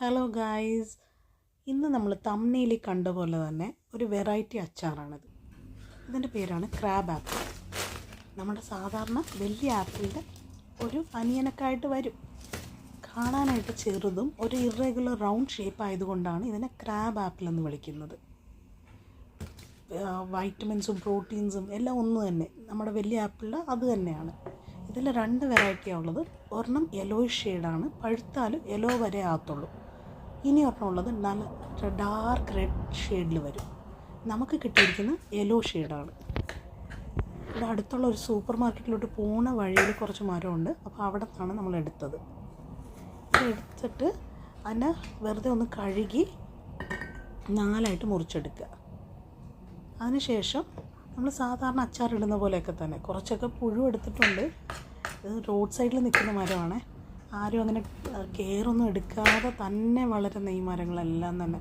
Hello guys, ഇന്ന് നമ്മൾ thumbnail കണ്ട പോലെ തന്നെ ഒരു വെറൈറ്റി അച്ചാറാണിത്. ഇതിൻ്റെ പേരാണ് ക്രാബ് ആപ്പിൾ. നമ്മുടെ സാധാരണ വലിയ ആപ്പിളിൻ്റെ ഒരു അനിയനൊക്കെയായിട്ട് വരും. കാണാനായിട്ട് ചെറുതും ഒരു ഇറഗുലർ റൗണ്ട് ഷേപ്പ് ആയതുകൊണ്ടാണ് ഇതിനെ ക്രാബ് ആപ്പിൾ എന്ന് വിളിക്കുന്നത്. വൈറ്റമിൻസും പ്രോട്ടീൻസും എല്ലാം ഒന്ന് തന്നെ, നമ്മുടെ വലിയ ആപ്പിളിൻ്റെ അത് തന്നെയാണ്. ഇതിൽ രണ്ട് വെറൈറ്റിയാണ് ഉള്ളത്. ഒരെണ്ണം യെലോയിഷ് ഷെയ്ഡാണ്, പഴുത്താലും യെല്ലോ വരെ ആകത്തുള്ളൂ. ഇനി ഒരെണ്ണം ഉള്ളത് നല്ല ഡാർക്ക് റെഡ് ഷെയ്ഡിൽ വരും. നമുക്ക് കിട്ടിയിരിക്കുന്ന യെല്ലോ ഷെയ്ഡാണ്. ഇവിടെ അടുത്തുള്ള ഒരു സൂപ്പർ മാർക്കറ്റിലോട്ട് പോണ വഴിയിൽ കുറച്ച് മരമുണ്ട്, അപ്പോൾ അവിടെ നിന്നാണ് നമ്മൾ എടുത്തത്. ഇത് എടുത്തിട്ട് അതിനെ വെറുതെ ഒന്ന് കഴുകി നാലായിട്ട് മുറിച്ചെടുക്കുക. അതിനുശേഷം നമ്മൾ സാധാരണ അച്ചാറിടുന്ന പോലെയൊക്കെ തന്നെ കുറച്ചൊക്കെ പുഴു എടുത്തിട്ടുണ്ട്. ഇത് റോഡ് സൈഡിൽ നിൽക്കുന്ന മരമാണ്. ആരും അങ്ങനെ കെയറൊന്നും എടുക്കാതെ തന്നെ വളരുന്ന ഈ മരങ്ങളെല്ലാം തന്നെ.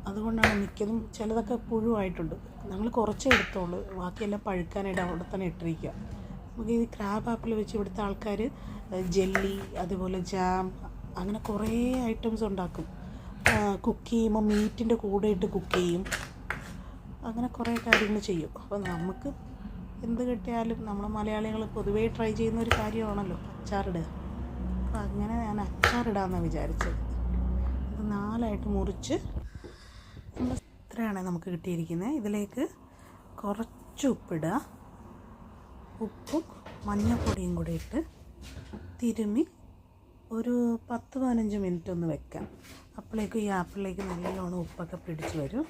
അതുകൊണ്ടാണ് മിക്കതും, ചിലതൊക്കെ പുഴുവായിട്ടുണ്ട്. ഞങ്ങൾ കുറച്ചേ എടുത്തോളൂ, ബാക്കിയെല്ലാം പഴുക്കാനായിട്ട് അവിടെ തന്നെ ഇട്ടിരിക്കുക. നമുക്ക് ഈ ക്രാബ് ആപ്പിൾ വെച്ച് ഇവിടുത്തെ ആൾക്കാർ ജെല്ലി, അതുപോലെ ജാം, അങ്ങനെ കുറേ ഐറ്റംസ് ഉണ്ടാക്കും. കുക്ക് ചെയ്യുമ്പോൾ മീറ്റിൻ്റെ കൂടെ ഇട്ട് കുക്ക് ചെയ്യും, അങ്ങനെ കുറേ കാര്യങ്ങൾ ചെയ്യും. അപ്പോൾ നമുക്ക് എന്ത് കിട്ടിയാലും നമ്മൾ മലയാളികൾ പൊതുവേ ട്രൈ ചെയ്യുന്ന ഒരു കാര്യമാണല്ലോ അച്ചാറിടുക. അപ്പോൾ അങ്ങനെ ഞാൻ അച്ചാറിടാമെന്നാണ് വിചാരിച്ചത്. ഇത് നാലായിട്ട് മുറിച്ച് ഇത്രയാണ് നമുക്ക് കിട്ടിയിരിക്കുന്നത്. ഇതിലേക്ക് കുറച്ച് ഉപ്പിടുക. ഉപ്പും മഞ്ഞൾപ്പൊടിയും കൂടി ഇട്ട് തിരുമ്മി ഒരു 10-15 മിനിറ്റ് ഒന്ന് വെക്കാം. അപ്പോഴേക്കും ഈ ആപ്പിളിലേക്ക് നല്ലോണം ഉപ്പൊക്കെ പിടിച്ച് വരും.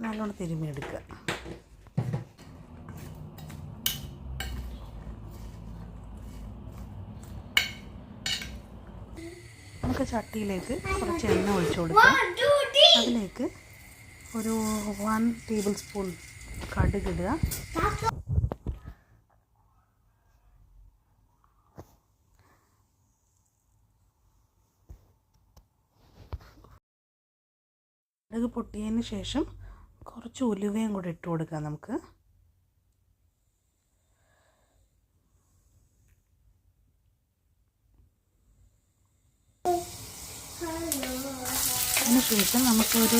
നല്ലോണം തിരുമ്മി എടുക്കുക. നമുക്ക് ചട്ടിയിലേക്ക് കുറച്ച് എണ്ണ ഒഴിച്ചു കൊടുക്കാം. അതിലേക്ക് ഒരു 1 ടേബിൾ സ്പൂൺ കടുകിടുക. കടുക് പൊട്ടിയതിന് ശേഷം കുറച്ച് ഉലുവയും കൂടി ഇട്ട് കൊടുക്കാം നമുക്ക്. അതിനുശേഷം നമുക്കൊരു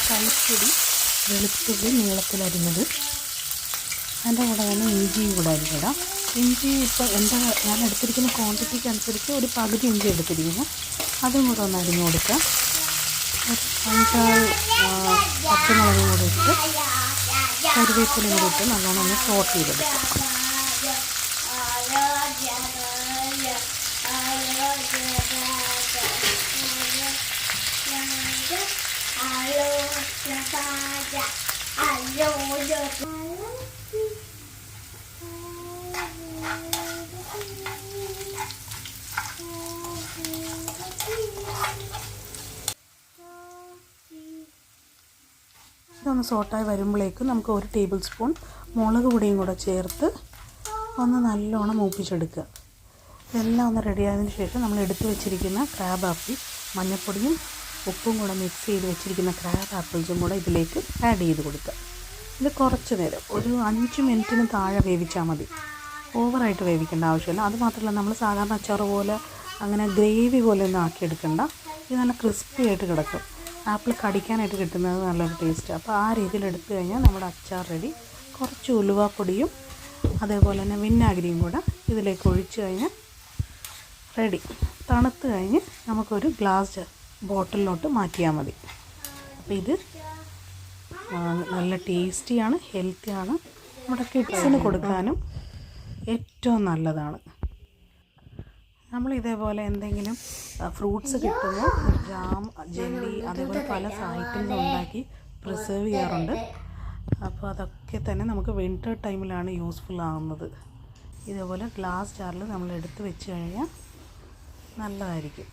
കൈപ്പൊടി വെളുത്തുള്ളി നീളത്തിലരിഞ്ഞത്, അതിൻ്റെ കൂടെ തന്നെ ഇഞ്ചിയും കൂടെ അരിഞ്ഞിടാം. ഇഞ്ചി ഇപ്പോൾ ഞാൻ എടുത്തിരിക്കുന്ന ക്വാണ്ടിറ്റിക്ക് അനുസരിച്ച് ഒരു പകുതി ഇഞ്ചി എടുത്തിരിക്കുന്നു, അതും കൂടെ ഒന്ന് അരിഞ്ഞു കൊടുക്കാം. 5-6 പച്ചമുളകും കൂടി ഇട്ട് കറിവേപ്പിലയും കൂടി ഇട്ട് നല്ലോണം ഒന്ന് സോട്ട് ചെയ്തെടുക്കാം. ഇതൊന്ന് സോട്ടായി വരുമ്പോഴേക്കും നമുക്ക് 1 ടേബിൾ സ്പൂൺ മുളക് പൊടിയും കൂടെ ചേർത്ത് ഒന്ന് നല്ലോണം മൂപ്പിച്ചെടുക്കുക. ഇതെല്ലാം ഒന്ന് റെഡിയായതിനു ശേഷം നമ്മൾ എടുത്തു വെച്ചിരിക്കുന്ന ക്രാബ് ആപ്പിൾ, മഞ്ഞൾപ്പൊടിയും ഉപ്പും കൂടെ മിക്സ് ചെയ്ത് വെച്ചിരിക്കുന്ന ക്രാബ് ആപ്പിൾസും കൂടെ ഇതിലേക്ക് ആഡ് ചെയ്ത് കൊടുക്കുക. ഇത് കുറച്ച് നേരം ഒരു 5 മിനിറ്റിന് താഴെ വേവിച്ചാൽ മതി. ഓവറായിട്ട് വേവിക്കേണ്ട ആവശ്യമില്ല. അതുമാത്രമല്ല, നമ്മൾ സാധാരണ അച്ചാറ് പോലെ അങ്ങനെ ഗ്രേവി പോലെ ഒന്നും ആക്കിയെടുക്കണ്ട. ഇത് നല്ല ക്രിസ്പി ആയിട്ട് കിടക്കും. ആപ്പിൾ കടിക്കാനായിട്ട് കിട്ടുന്നത് നല്ലൊരു ടേസ്റ്റ്. അപ്പോൾ ആ രീതിയിൽ എടുത്തു കഴിഞ്ഞാൽ നമ്മുടെ അച്ചാർ റെഡി. കുറച്ച് ഉലുവാപ്പൊടിയും അതേപോലെ തന്നെ വിനാഗിരിയും കൂടെ ഇതിലേക്ക് ഒഴിച്ച് കഴിഞ്ഞാൽ റെഡി. തണുത്ത് കഴിഞ്ഞ് നമുക്കൊരു ഗ്ലാസ് ബോട്ടിലിലോട്ട് മാറ്റിയാൽ മതി. അപ്പോൾ ഇത് നല്ല ടേസ്റ്റിയാണ്, ഹെൽത്തിയാണ്, നമ്മുടെ കിഡ്സിന് കൊടുക്കാനും ഏറ്റവും നല്ലതാണ്. നമ്മൾ ഇതേപോലെ എന്തെങ്കിലും ഫ്രൂട്ട്സ് കിട്ടുമ്പോൾ ജാം, ജെല്ലി, അതേപോലെ പല ഐറ്റംസ് ഉണ്ടാക്കി പ്രിസർവ് ചെയ്യാറുണ്ട്. അപ്പോൾ അതൊക്കെ തന്നെ നമുക്ക് വിൻ്റർ ടൈമിലാണ് യൂസ്ഫുൾ ആകുന്നത്. ഇതേപോലെ ഗ്ലാസ് ജാറിൽ നമ്മൾ എടുത്ത് വെച്ച് കഴിഞ്ഞാൽ നല്ലതായിരിക്കും.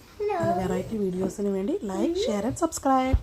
വെറൈറ്റി വീഡിയോസിന് വേണ്ടി ലൈക്ക്, ഷെയർ ആൻഡ് സബ്സ്ക്രൈബ്.